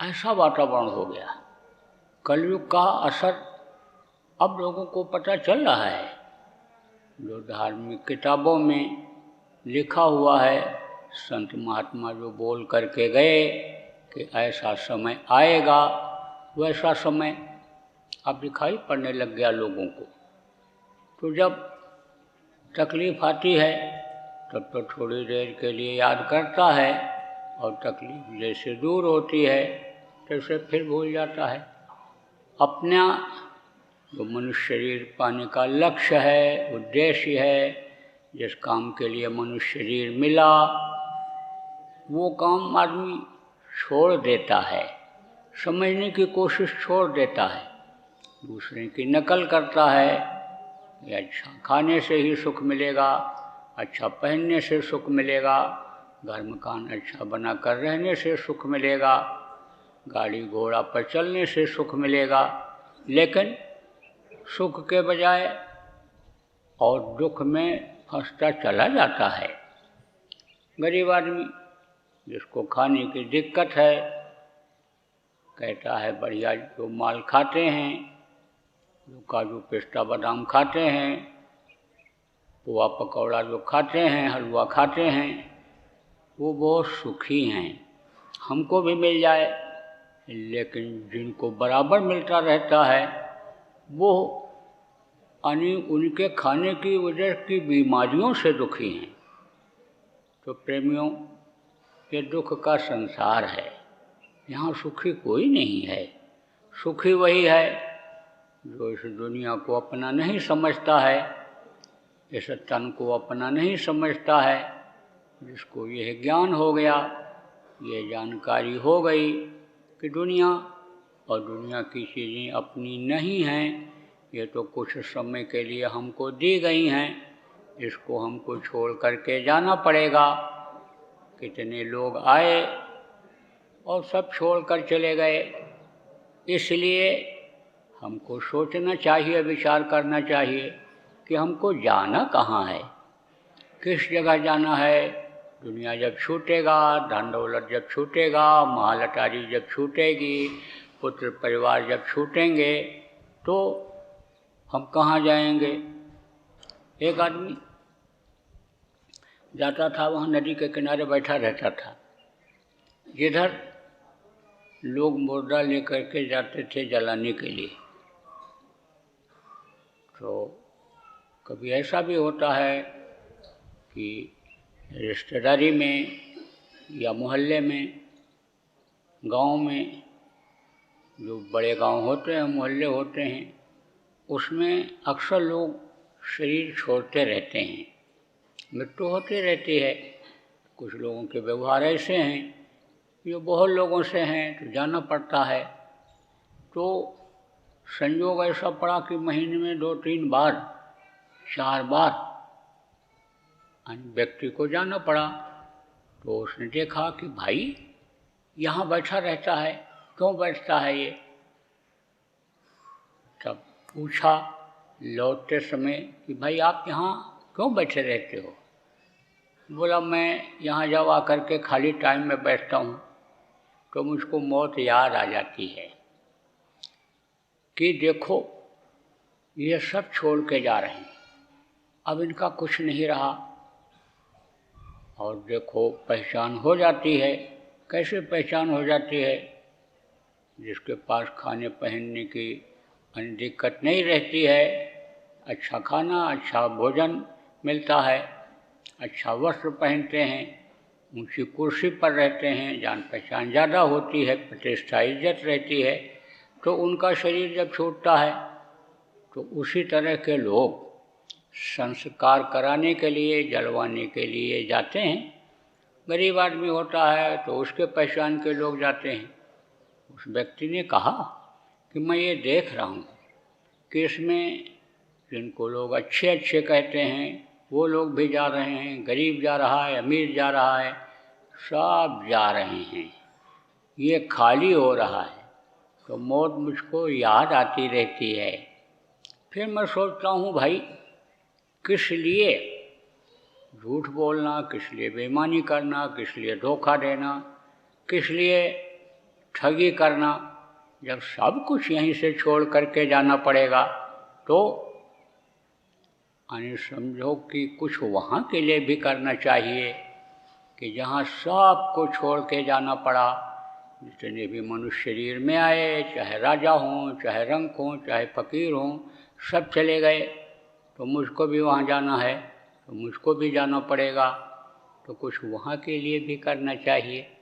ऐसा वातावरण हो गया। कलयुग का असर अब लोगों को पता चल रहा है। जो धार्मिक किताबों में लिखा हुआ है, संत महात्मा जो बोल करके गए कि ऐसा समय आएगा, वैसा समय अब दिखाई पड़ने लग गया लोगों को। तो जब तकलीफ़ आती है तब तो थोड़ी देर के लिए याद करता है, और तकलीफ़ जैसे दूर होती है तैसे फिर भूल जाता है। अपना जो मनुष्य शरीर पाने का लक्ष्य है, उद्देश्य है, जिस काम के लिए मनुष्य शरीर मिला, वो काम आदमी छोड़ देता है, समझने की कोशिश छोड़ देता है, दूसरे की नकल करता है। ये अच्छा खाने से ही सुख मिलेगा, अच्छा पहनने से सुख मिलेगा, घर मकान अच्छा बना कर रहने से सुख मिलेगा, गाड़ी घोड़ा पर चलने से सुख मिलेगा। लेकिन सुख के बजाय और दुख में फंसता चला जाता है। गरीब आदमी जिसको खाने की दिक्कत है, कहता है बढ़िया जो माल खाते हैं, जो काजू पिस्ता बादाम खाते हैं, पोहा पकौड़ा जो खाते हैं, हलवा खाते हैं, वो बहुत सुखी हैं, हमको भी मिल जाए। लेकिन जिनको बराबर मिलता रहता है वो उनके खाने की वजह की बीमारियों से दुखी हैं। तो प्रेमियों, ये दुख का संसार है, यहाँ सुखी कोई नहीं है। सुखी वही है जो इस दुनिया को अपना नहीं समझता है, इस तन को अपना नहीं समझता है, जिसको यह ज्ञान हो गया, ये जानकारी हो गई कि दुनिया और दुनिया की चीज़ें अपनी नहीं हैं, ये तो कुछ समय के लिए हमको दी गई हैं, इसको हमको छोड़ करके जाना पड़ेगा। कितने लोग आए और सब छोड़ कर चले गए। इसलिए हमको सोचना चाहिए, विचार करना चाहिए कि हमको जाना कहाँ है, किस जगह जाना है। दुनिया जब छूटेगा, धन दौलत जब छूटेगा, महल अटारी जब छूटेगी, पुत्र परिवार जब छूटेंगे, तो हम कहाँ जाएंगे। एक आदमी जाता था, वहाँ नदी के किनारे बैठा रहता था, जिधर लोग मुर्दा लेकर के जाते थे जलाने के लिए। तो कभी ऐसा भी होता है कि रिश्तेदारी में या मोहल्ले में, गांव में, जो बड़े गांव होते हैं, मोहल्ले होते हैं, उसमें अक्सर लोग शरीर छोड़ते रहते हैं, मृत्यु होती रहती है। कुछ लोगों के व्यवहार ऐसे हैं, ये बहुत लोगों से हैं तो जाना पड़ता है। तो संयोग ऐसा पड़ा कि महीने में 2-3 बार, 4 बार व्यक्ति को जाना पड़ा। तो उसने देखा कि भाई यहाँ बैठा रहता है, क्यों बैठता है ये। तब पूछा लौटते समय कि भाई आप यहाँ क्यों बैठे रहते हो। बोला मैं यहाँ जब आकर के खाली टाइम में बैठता हूँ तो मुझको मौत याद आ जाती है कि देखो ये सब छोड़ के जा रहे हैं, अब इनका कुछ नहीं रहा। और देखो पहचान हो जाती है। कैसे पहचान हो जाती है। जिसके पास खाने पहनने की अन्य दिक्कत नहीं रहती है, अच्छा खाना अच्छा भोजन मिलता है, अच्छा वस्त्र पहनते हैं, ऊंची कुर्सी पर रहते हैं, जान पहचान ज़्यादा होती है, प्रतिष्ठा इज्जत रहती है, तो उनका शरीर जब छूटता है तो उसी तरह के लोग संस्कार कराने के लिए, जलवाने के लिए जाते हैं। गरीब आदमी होता है तो उसके पहचान के लोग जाते हैं। उस व्यक्ति ने कहा कि मैं ये देख रहा हूँ कि इसमें जिनको लोग अच्छे अच्छे कहते हैं वो लोग भी जा रहे हैं, गरीब जा रहा है, अमीर जा रहा है, सब जा रहे हैं, ये खाली हो रहा है। तो मौत मुझको याद आती रहती है। फिर मैं सोचता हूँ भाई किस लिए झूठ बोलना, किस लिए बेईमानी करना, किस लिए धोखा देना, किस लिए ठगी करना, जब सब कुछ यहीं से छोड़ करके जाना पड़ेगा तो यानी समझो कि कुछ वहाँ के लिए भी करना चाहिए कि जहाँ सब को छोड़ के जाना पड़ा, जितने भी मनुष्य शरीर में आए, चाहे राजा हों, चाहे रंक हों, चाहे फ़कीर हों, सब चले गए, तो मुझको भी वहाँ जाना है, तो मुझको भी जाना पड़ेगा, तो कुछ वहाँ के लिए भी करना चाहिए।